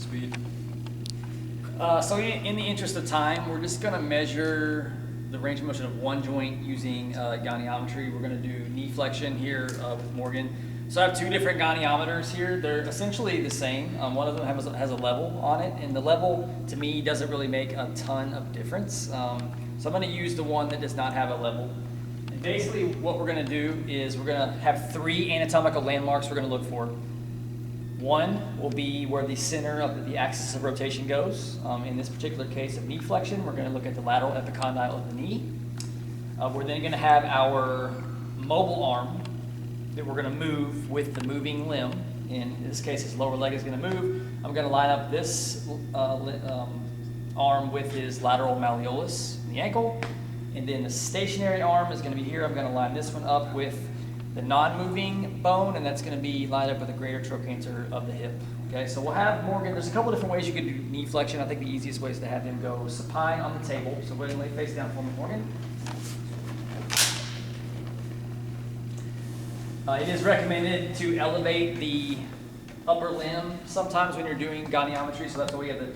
speed? So in the interest of time, we're just going to measure the range of motion of one joint using goniometry. We're going to do knee flexion here with Morgan. So I have two different goniometers here. They're essentially the same. One of them has a level on it, and the level to me doesn't really make a ton of difference. So I'm going to use the one that does not have a level. And basically what we're going to do is we're going to have three anatomical landmarks we're going to look for. One will be where the center of the axis of rotation goes. In this particular case of knee flexion, we're going to look at the lateral epicondyle of the knee. We're then going to have our mobile arm that we're going to move with the moving limb. In this case, his lower leg is going to move. I'm going to line up this arm with his lateral malleolus in the ankle. And then the stationary arm is going to be here. I'm going to line this one up with the non-moving bone, and that's going to be lined up with the greater trochanter of the hip. Okay, so we'll have Morgan. There's a couple different ways you can do knee flexion. I think the easiest way is to have him go supine on the table. So go ahead and lay face down for me, Morgan. It is recommended to elevate the upper limb sometimes when you're doing goniometry, so that's why we have the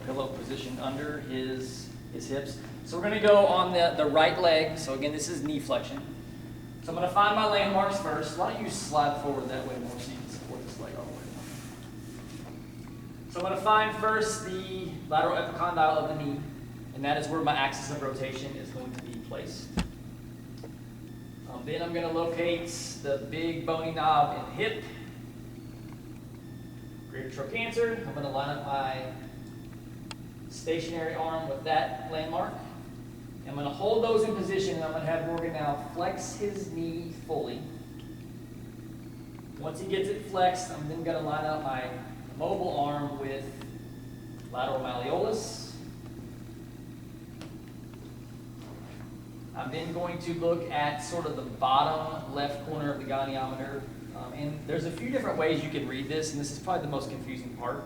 pillow positioned under his hips. So we're going to go on the right leg. So again, this is knee flexion. So I'm going to find my landmarks first. Why don't you slide forward that way more so you can support this leg all the way down. So I'm going to find first the lateral epicondyle of the knee, and that is where my axis of rotation is going to be placed. Then I'm going to locate the big bony knob in the hip, greater trochanter. I'm going to line up my stationary arm with that landmark. I'm going to hold those in position, and I'm going to have Morgan now flex his knee fully. Once he gets it flexed, I'm then going to line up my mobile arm with lateral malleolus. I'm then going to look at sort of the bottom left corner of the goniometer. And there's a few different ways you can read this, and this is probably the most confusing part.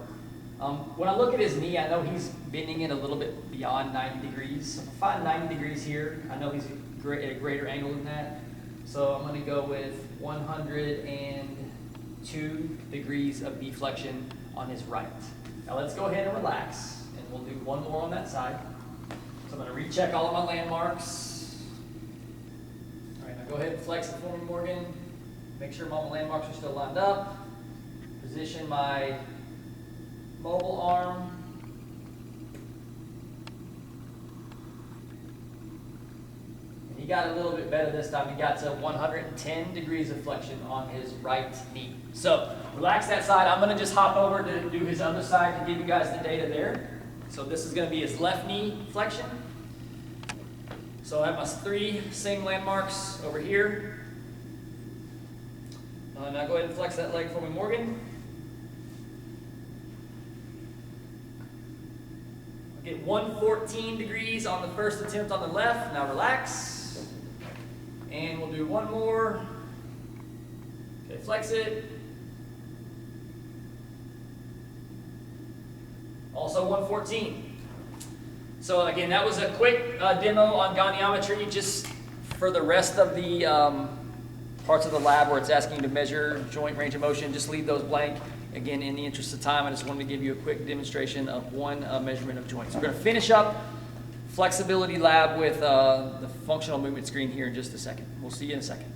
When I look at his knee, I know he's bending it a little bit beyond 90 degrees. So if I find 90 degrees here, I know he's at a greater angle than that. So I'm going to go with 102 degrees of knee flexion on his right. Now let's go ahead and relax, and we'll do one more on that side. So I'm going to recheck all of my landmarks. All right, now go ahead and flex it for me, Morgan. Make sure all my landmarks are still lined up. Position my mobile arm. And he got a little bit better this time. He got to 110 degrees of flexion on his right knee. So relax that side. I'm going to just hop over to do his other side to give you guys the data there. So this is going to be his left knee flexion. So I have my three same landmarks over here. Now go ahead and flex that leg for me, Morgan. Get 114 degrees on the first attempt on the left. Now relax. And we'll do one more. Okay, flex it. Also 114. So again, that was a quick demo on goniometry. Just for the rest of the parts of the lab where it's asking you to measure joint range of motion, just leave those blank. Again, in the interest of time, I just wanted to give you a quick demonstration of one measurement of joints. We're going to finish up flexibility lab with the functional movement screen here in just a second. We'll see you in a second.